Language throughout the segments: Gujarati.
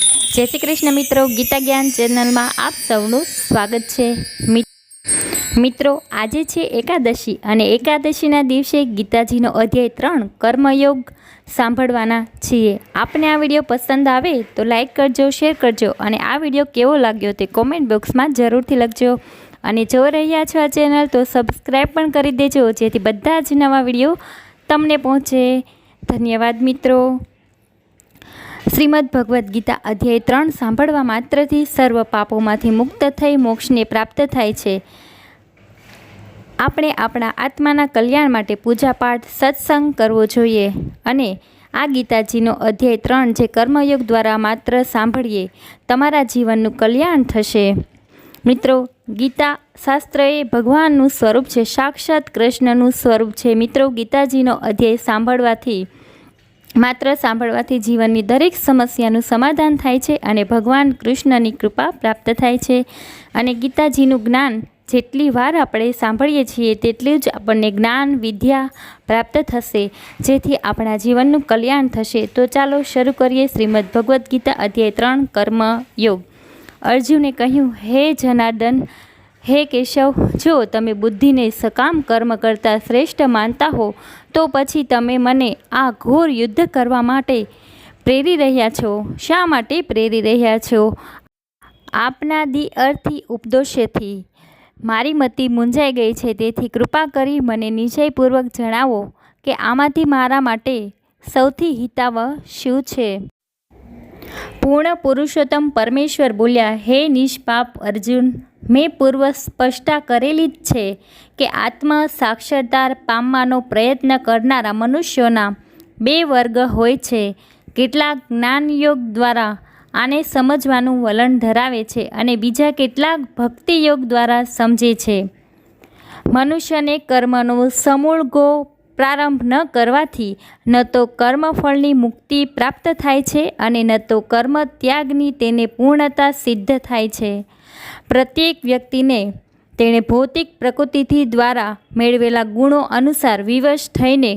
જય શ્રી કૃષ્ણ મિત્રો, ગીતા જ્ઞાન ચેનલમાં આપ સૌનું સ્વાગત છે। મિત્રો, આજે છે એકાદશી અને એકાદશીના દિવસે ગીતાજીનો અધ્યાય 3 કર્મયોગ સાંભળવાના છીએ। આપને આ વિડીયો પસંદ આવે તો લાઈક કરજો, શેર કરજો અને આ વિડીયો કેવો લાગ્યો તે કોમેન્ટ બોક્સમાં જરૂરથી લખજો। અને જો રહ્યા છો આ ચેનલ તો સબસ્ક્રાઈબ પણ કરી દેજો, જેથી બધા જ નવા વિડીયો તમને પહોંચે। ધન્યવાદ મિત્રો। શ્રીમદ ભગવદ્ ગીતા અધ્યાય 3 સાંભળવા માત્રથી સર્વ પાપોમાંથી મુક્ત થઈ મોક્ષને પ્રાપ્ત થાય છે। આપણે આપણા આત્માના કલ્યાણ માટે પૂજાપાઠ સત્સંગ કરવો જોઈએ અને આ ગીતાજીનો અધ્યાય 3 જે કર્મયોગ દ્વારા માત્ર સાંભળીએ તમારા જીવનનું કલ્યાણ થશે। મિત્રો, ગીતા શાસ્ત્ર એ ભગવાનનું સ્વરૂપ છે, સાક્ષાત કૃષ્ણનું સ્વરૂપ છે। મિત્રો, ગીતાજીનો અધ્યાય માત્ર સાંભળવાથી જીવનની દરેક સમસ્યાનું સમાધાન થાય છે અને ભગવાન કૃષ્ણની કૃપા પ્રાપ્ત થાય છે। અને ગીતાજીનું જ્ઞાન જેટલી વાર આપણે સાંભળીએ છીએ તેટલું જ આપણને જ્ઞાન વિદ્યા પ્રાપ્ત થશે, જેથી આપણા જીવનનું કલ્યાણ થશે। તો ચાલો શરૂ કરીએ શ્રીમદ ભગવદ્ ગીતા અધ્યાય 3 કર્મયોગ। અર્જુને કહ્યું, હે જનાર્દન, હે કેશવ, જો તમે બુદ્ધિને સકામ કર્મ કરતાં શ્રેષ્ઠ માનતા હો તો પછી તમે મને આ ઘોર યુદ્ધ કરવા માટે પ્રેરી રહ્યા છો। શા માટે પ્રેરી રહ્યા છો? આપના અર્થી ઉપદેશથી મારી મતિ મૂંઝાઈ ગઈ છે, તેથી કૃપા કરી મને નિશ્ચયપૂર્વક જણાવો કે આમાંથી મારા માટે સૌથી હિતાવહ શું છે? પૂર્ણ પુરુષોત્તમ પરમેશ્વર બોલ્યા, હે નિષ્પાપ અર્જુન, મેં પૂર્વ સ્પષ્ટતા કરેલી જ છે કે આત્મ સાક્ષાત્કાર પામવાનો પ્રયત્ન કરનારા મનુષ્યોના 2 વર્ગ હોય છે। કેટલાક જ્ઞાનયોગ દ્વારા આને સમજવાનું વલણ ધરાવે છે અને બીજા કેટલાક ભક્તિયોગ દ્વારા સમજે છે। મનુષ્યને કર્મનો સમૂળગો પ્રારંભ ન કરવાથી ન તો કર્મફળની મુક્તિ પ્રાપ્ત થાય છે અને ન તો કર્મ ત્યાગની તેને પૂર્ણતા સિદ્ધ થાય છે। પ્રત્યેક વ્યક્તિને તેણે ભૌતિક પ્રકૃતિથી દ્વારા મેળવેલા ગુણો અનુસાર વિવશ થઈને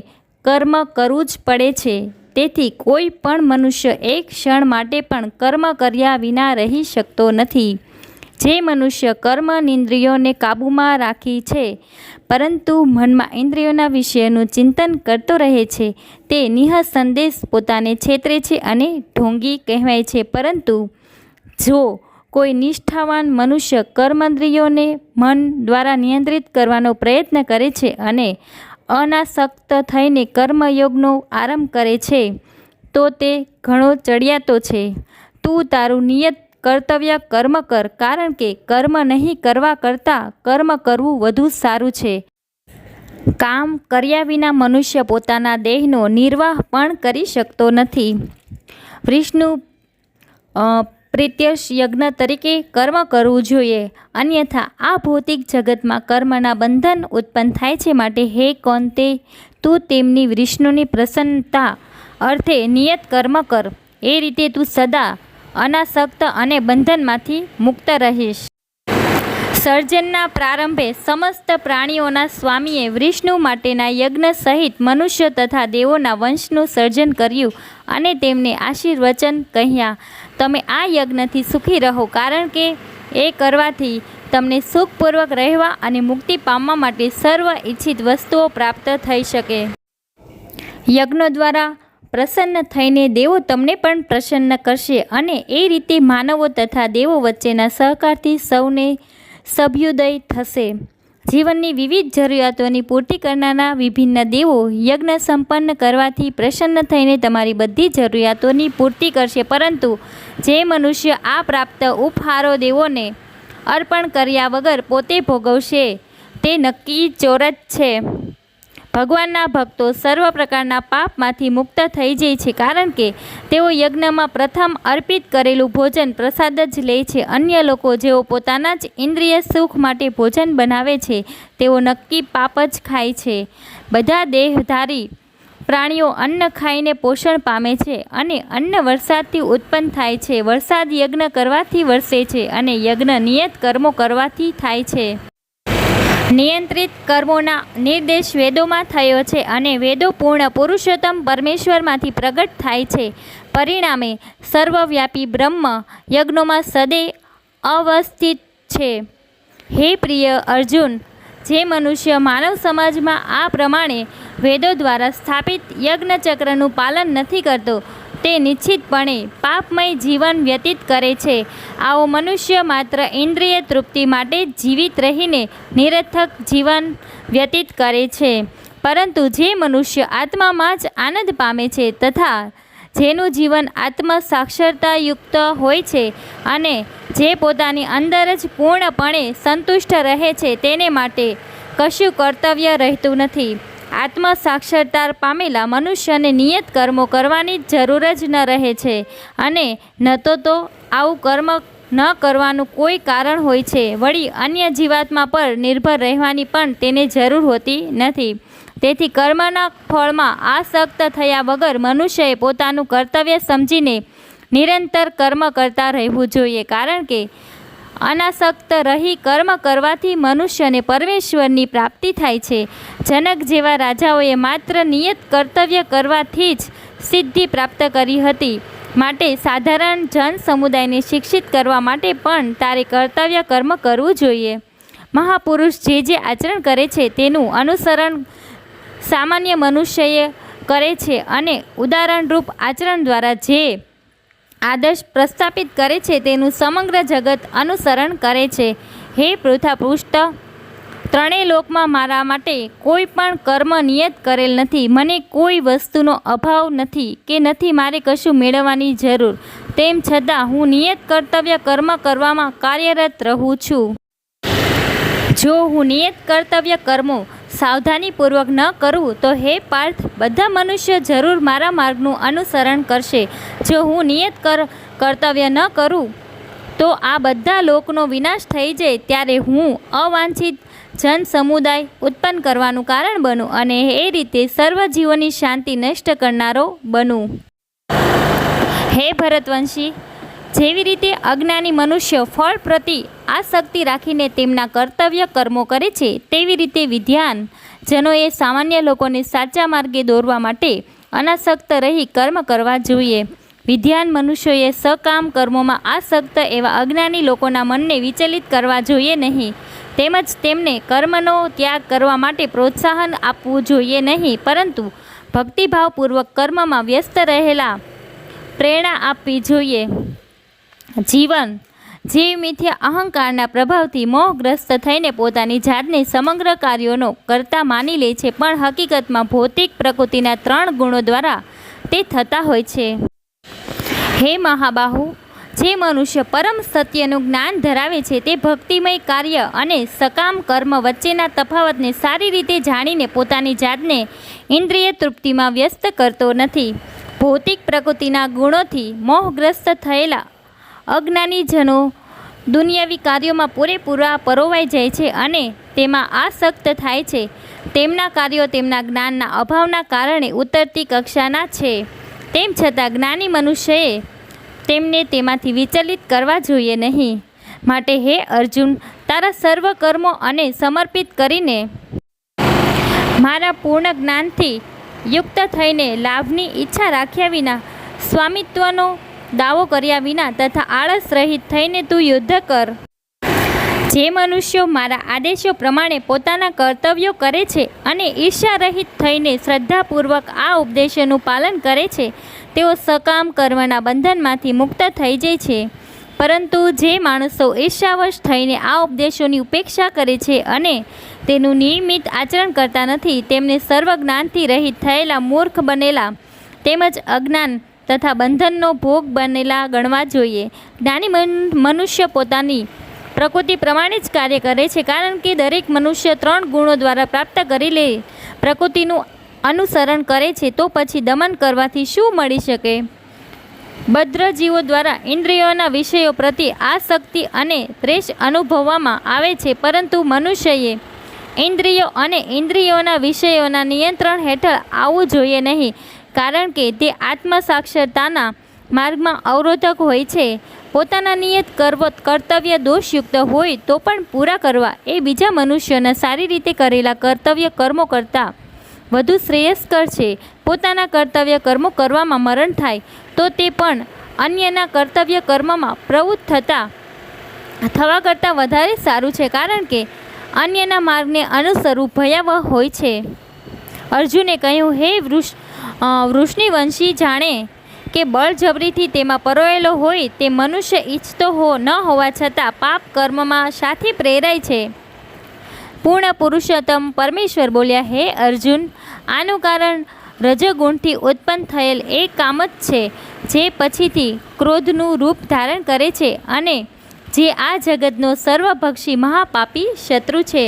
કર્મ કરવું જ પડે છે। તેથી કોઈ પણ મનુષ્ય એક ક્ષણ માટે પણ કર્મ કર્યા વિના રહી શકતો નથી। જે મનુષ્ય કર્મનિંદ્રિયોને કાબૂમાં રાખી છે પરંતુ મનમાં ઇન્દ્રિયોના વિષયનું ચિંતન કરતો રહે છે તે નિઃસંદેશ પોતાને છેતરે છે અને ઢોંગી કહેવાય છે। પરંતુ જો કોઈ નિષ્ઠાવાન મનુષ્ય કર્મેન્દ્રિયોને મન દ્વારા નિયંત્રિત કરવાનો પ્રયત્ન કરે છે અને અનાસક્ત થઈને કર્મયોગનો આરંભ કરે છે તો તે ઘણો ચડિયાતો છે। તું તારું નિયત કર્તવ્ય કર્મ કર, કારણ કે કર્મ નહીં કરવા કરતાં કર્મ કરવું વધુ સારું છે। કામ કર્યા વિના મનુષ્ય પોતાના દેહનો નિર્વાહ પણ કરી શકતો નથી। વિષ્ણુ પ્રીત્યર્થ યજ્ઞ તરીકે કર્મ કરવું જોઈએ, અન્યથા આ ભૌતિક જગતમાં કર્મના બંધન ઉત્પન્ન થાય છે। માટે હે કૌંતે, તું તેમની વિષ્ણુની પ્રસન્નતા અર્થે નિયત કર્મ કર, એ રીતે તું સદા અનાસક્ત અને બંધનમાંથી મુક્ત રહીશ। સર્જનના પ્રારંભે સમસ્ત પ્રાણીઓના સ્વામીએ વિષ્ણુ માટેના યજ્ઞ સહિત મનુષ્ય તથા દેવોના વંશનું સર્જન કર્યું અને તેમને આશીર્વચન કહ્યા, તમે આ યજ્ઞથી સુખી રહો, કારણ કે એ કરવાથી તમને સુખપૂર્વક રહેવા અને મુક્તિ પામવા માટે સર્વ ઇચ્છિત વસ્તુઓ પ્રાપ્ત થઈ શકે। યજ્ઞો દ્વારા પ્રસન્ન થઈને દેવો તમને પણ પ્રસન્ન કરશે અને એ રીતે માનવો તથા દેવો વચ્ચેના સહકારથી સૌને સભ્યુદય થશે। જીવનની વિવિધ જરૂરિયાતોની પૂર્તિ કરનારા વિભિન્ન દેવો યજ્ઞ સંપન્ન કરવાથી પ્રસન્ન થઈને તમારી બધી જરૂરિયાતોની પૂર્તિ કરશે। પરંતુ જે મનુષ્ય આ પ્રાપ્ત ઉપહારો દેવોને અર્પણ કર્યા વગર પોતે ભોગવશે તે નક્કી ચોર જ છે। ભગવાનના ભક્તો સર્વ પ્રકારના પાપમાંથી મુક્ત થઈ જાય છે, કારણ કે તેઓ યજ્ઞમાં પ્રથમ અર્પિત કરેલું ભોજન પ્રસાદ જ લે છે। અન્ય લોકો જેઓ પોતાના જ ઇન્દ્રિય સુખ માટે ભોજન બનાવે છે તેઓ નક્કી પાપ જ ખાય છે। બધા દેહધારી પ્રાણીઓ અન્ન ખાઈને પોષણ પામે છે અને અન્ન વરસાદથી ઉત્પન્ન થાય છે। વરસાદ યજ્ઞ કરવાથી વરસે છે અને યજ્ઞ નિયત કર્મો કરવાથી થાય છે। નિયંત્રિત કર્મોના નિર્દેશ વેદોમાં થયો છે અને વેદો પૂર્ણ પુરુષોત્તમ પરમેશ્વરમાંથી પ્રગટ થાય છે। પરિણામે સર્વવ્યાપી બ્રહ્મ યજ્ઞોમાં સદૈવ અવસ્થિત છે. હે પ્રિય અર્જુન, જે મનુષ્ય માનવ સમાજમાં આ પ્રમાણે વેદો દ્વારા સ્થાપિત યજ્ઞચક્રનું પાલન નથી કરતો તે નિશ્ચિતપણે પાપમય જીવન વ્યતીત કરે છે. આવો મનુષ્ય માત્ર ઇન્દ્રિય તૃપ્તિ માટે જીવિત રહીને નિરર્થક જીવન વ્યતીત કરે છે. પરંતુ જે મનુષ્ય આત્મામાં જ આનંદ પામે છે તથા જેનું જીવન આત્મ સાક્ષરતાયુક્ત હોય છે અને જે પોતાની અંદર જ પૂર્ણપણે સંતુષ્ટ રહે છે તેને માટે કશું કર્તવ્ય રહેતું નથી. આત્મ સાક્ષરતા પામેલા મનુષ્યને નિયત કર્મો કરવાની જરૂર જ ન રહે છે અને ન તો આવું કર્મ ન કરવાનું કોઈ કારણ હોય છે. વળી અન્ય જીવાત્મા પર નિર્ભર રહેવાની પણ તેને જરૂર હોતી નથી. તેથી કર્મના ફળમાં આસક્ત થયા વગર મનુષ્યએ પોતાનું કર્તવ્ય સમજીને નિરંતર કર્મ કરતા રહેવું જોઈએ. કારણ કે અનાસક્ત રહી કર્મ કરવાથી મનુષ્યને પરમેશ્વરની પ્રાપ્તિ થાય છે. જનક જેવા રાજાઓએ માત્ર નિયત કર્તવ્ય કરવાથી જ સિદ્ધિ પ્રાપ્ત કરી હતી. માટે સાધારણ જન સમુદાયને શિક્ષિત કરવા માટે પણ તારે કર્તવ્ય કર્મ કરવું જોઈએ. મહાપુરુષ જે આચરણ કરે છે તેનું અનુસરણ સામાન્ય મનુષ્યએ કરે છે અને ઉદાહરણરૂપ આચરણ દ્વારા જે આદર્શ પ્રસ્થાપિત કરે છે તેનું સમગ્ર જગત અનુસરણ કરે છે. હે પૃથ્વી, ત્રણેય લોકમાં મારા માટે કોઈ પણ કર્મ નિયત કરેલ નથી. મને કોઈ વસ્તુનો અભાવ નથી કે નથી મારે કશું મેળવવાની જરૂર. તેમ છતાં હું નિયત કર્તવ્ય કર્મ કરવામાં કાર્યરત રહું છું. જો હું નિયત કર્તવ્ય કર્મો સાવધાનીપૂર્વક ન કરું તો હે પાર્થ, બધા મનુષ્ય જરૂર મારા માર્ગનું અનુસરણ કરશે. જો હું નિયત કર્તવ્ય ન કરું તો આ બધા લોકનો વિનાશ થઈ જાય ત્યારે હું અવાંછિત જન સમુદાય ઉત્પન્ન કરવાનું કારણ બનું અને એ રીતે સર્વ જીવોની શાંતિ નષ્ટ કરનારો બનું. હે ભરતવંશી, જેવી રીતે અજ્ઞાની મનુષ્ય ફળ પ્રતિ આસક્તિ રાખીને તેમના કર્તવ્ય કર્મો કરે છે તેવી રીતે વિદ્વાન જનોએ સામાન્ય લોકોને સાચા માર્ગે દોરવા માટે અનાસક્ત રહી કર્મ કરવા જોઈએ. વિદ્વાન મનુષ્યોએ સકામ કર્મોમાં આસક્ત એવા અજ્ઞાની લોકોના મનને વિચલિત કરવા જોઈએ નહીં. તેમજ તેમને કર્મનો ત્યાગ કરવા માટે પ્રોત્સાહન આપવું જોઈએ નહીં, પરંતુ ભક્તિભાવપૂર્વક કર્મમાં વ્યસ્ત રહેલા પ્રેરણા આપવી જોઈએ. જીવ મિથ્યા અહંકારના પ્રભાવથી મોહગ્રસ્ત થઈને પોતાની જાતને સમગ્ર કાર્યોનો કરતા માની લે છે, પણ હકીકતમાં ભૌતિક પ્રકૃતિના 3 ગુણો દ્વારા તે થતા હોય છે. હે મહાબાહુ, જે મનુષ્ય પરમ સત્યનું જ્ઞાન ધરાવે છે તે ભક્તિમય કાર્ય અને સકામ કર્મ વચ્ચેના તફાવતને સારી રીતે જાણીને પોતાની જાતને ઇન્દ્રિય તૃપ્તિમાં વ્યસ્ત કરતો નથી. ભૌતિક પ્રકૃતિના ગુણોથી મોહગ્રસ્ત થયેલા અજ્ઞાની જનો દુનિયાવી કાર્યોમાં પૂરેપૂરા પરોવાઈ જાય છે અને તેમાં આસક્ત થાય છે. તેમના કાર્યો તેમના જ્ઞાનના અભાવના કારણે ઉતરતી કક્ષાના છે. તેમ છતાં જ્ઞાની મનુષ્યએ તેમને તેમાંથી વિચલિત કરવા જોઈએ નહીં. માટે હે અર્જુન, તારા સર્વ કર્મો અને સમર્પિત કરીને મારા પૂર્ણ જ્ઞાનથી યુક્ત થઈને લાભની ઈચ્છા રાખ્યા વિના, સ્વામિત્વનો દાવો કર્યા વિના તથા આળસ રહિત થઈને તું યુદ્ધ કર. જે મનુષ્યો મારા આદેશો પ્રમાણે પોતાના કર્તવ્યો કરે છે અને ઈર્ષ્યા રહિત થઈને શ્રદ્ધાપૂર્વક આ ઉપદેશોનું પાલન કરે છે તેઓ સકામ કર્મના બંધનમાંથી મુક્ત થઈ જાય છે. પરંતુ જે માણસો ઈર્ષ્યાવશ થઈને આ ઉપદેશોની ઉપેક્ષા કરે છે અને તેનું નિયમિત આચરણ કરતા નથી તેમને સર્વજ્ઞાનથી રહિત થયેલા મૂર્ખ બનેલા તેમજ અજ્ઞાન તથા બંધનનો ભોગ બનેલા ગણવા જોઈએ. જ્ઞાની મનુષ્ય પોતાની પ્રકૃતિ પ્રમાણે જ કાર્ય કરે છે, કારણ કે દરેક મનુષ્ય 3 ગુણો દ્વારા પ્રાપ્ત કરેલી પ્રકૃતિનું અનુસરણ કરે છે. તો પછી દમન કરવાથી શું મળી શકે? બદ્ર જીવો દ્વારા ઇન્દ્રિયોના વિષયો પ્રત્યે આસક્તિ અને દ્વેષ અનુભવવામાં આવે છે, પરંતુ મનુષ્યએ ઇન્દ્રિયો અને ઇન્દ્રિયોના વિષયોના નિયંત્રણ હેઠળ આવવું જોઈએ નહીં, કારણ કે તે આત્મસાક્ષરતાના માર્ગમાં અવરોધક હોય છે. પોતાના નિયત કર્તવ્ય દોષયુક્ત હોય તો પણ પૂરા કરવા એ બીજા મનુષ્યોના સારી રીતે કરેલા કર્તવ્ય કર્મો કરતાં વધુ શ્રેયસ્કર છે. પોતાના કર્તવ્ય કર્મો કરવામાં મરણ થાય તો તે પણ અન્યના કર્તવ્ય કર્મમાં પ્રવૃત્ત થવા કરતાં વધારે સારું છે, કારણ કે અન્યના માર્ગને અનુસરવું ભયાવહ હોય છે. અર્જુને કહ્યું, હે વૃષ્ણિવંશી, જાણે કે બળજબરીથી તેમાં પરોયેલો હોય તે મનુષ્ય ઈચ્છતો ન હોવા છતાં પાપ કર્મમાં શાથી પ્રેરાય છે. પૂર્ણ પુરુષોત્તમ પરમેશ્વર બોલ્યા, હે અર્જુન, આનું કારણ રજોગુણથી ઉત્પન્ન થયેલ એ કામ જ છે, જે પછીથી ક્રોધનું રૂપ ધારણ કરે છે અને જે આ જગતનો સર્વભક્ષી મહાપાપી શત્રુ છે.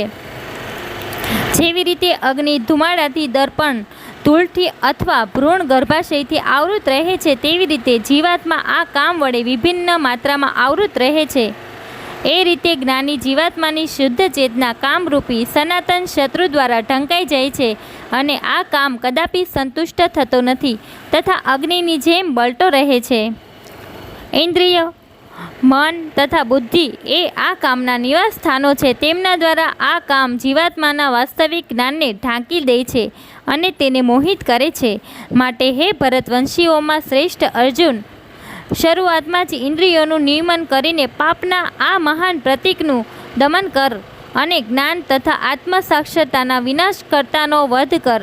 જેવી રીતે અગ્નિ ધુમાડાથી, દર્પણ ધૂળથી અથવા ભ્રૂણ ગર્ભાશયથી આવૃત રહે છે, તેવી રીતે જીવાત્મા આ કામ વડે વિભિન્ન માત્રામાં આવૃત રહે છે. એ રીતે જ્ઞાની જીવાત્માની શુદ્ધ ચેતના કામરૂપી સનાતન શત્રુ દ્વારા ઢંકાઈ જાય છે અને આ કામ કદાપી સંતુષ્ટ થતો નથી તથા અગ્નિની જેમ બળતો રહે છે. ઇન્દ્રિય, મન તથા બુદ્ધિ એ આ કામના નિવાસ સ્થાનો છે. તેમના દ્વારા આ કામ જીવાત્માના વાસ્તવિક જ્ઞાનને ઢાંકી દે છે અને તેને મોહિત કરે છે. માટે હે ભરતવંશીઓમાં શ્રેષ્ઠ અર્જુન, શરૂઆતમાં જ ઇન્દ્રિયોનું નિયમન કરીને પાપના આ મહાન પ્રતીકનું દમન કર અને જ્ઞાન તથા આત્મસાક્ષરતાના વિનાશકર્તાનો વધ કર.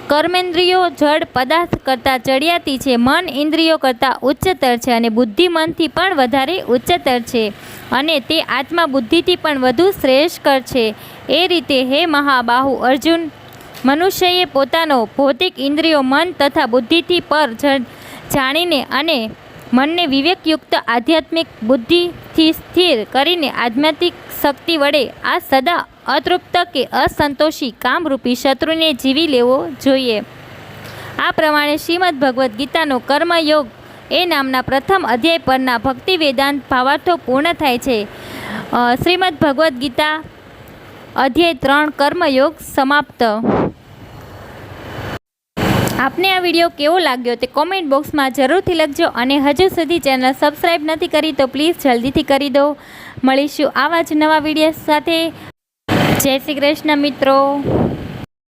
કર્મેન્દ્રિયો જડ પદાર્થ કરતાં ચડિયાતી છે, મન ઇન્દ્રિયો કરતાં ઉચ્ચતર છે અને બુદ્ધિ મનથી પણ વધારે ઉચ્ચતર છે અને તે આત્મા બુદ્ધિથી પણ વધુ શ્રેષ્ઠકર છે. એ રીતે હે મહાબાહુ અર્જુન, મનુષ્યએ પોતાનો ભૌતિક ઇન્દ્રિયો, મન તથા બુદ્ધિથી પર જાણીને અને મનને વિવેકયુક્ત આધ્યાત્મિક બુદ્ધિથી સ્થિર કરીને આધ્યાત્મિક શક્તિ વડે આ સદા અતૃપ્ત કે અસંતોષી કામરૂપી શત્રુને જીવી લેવો જોઈએ. આ પ્રમાણે શ્રીમદ્ ભગવદ્ ગીતાનો કર્મયોગ એ નામના પ્રથમ અધ્યાય પરના ભક્તિ વેદાંત ભાવાર્થો પૂર્ણ થાય છે. શ્રીમદ્ ભગવદ્ ગીતા અધ્યાય 3 કર્મયોગ સમાપ્ત. આપને આ વિડીયો કેવો લાગ્યો તે કોમેન્ટ બોક્સમાં જરૂરથી લખજો અને હજુ સુધી ચેનલ સબસ્ક્રાઈબ નથી કરી તો પ્લીઝ જલ્દીથી કરી દો. મળીશું આવા જ નવા વિડીયો સાથે. જય શ્રી કૃષ્ણ મિત્રો.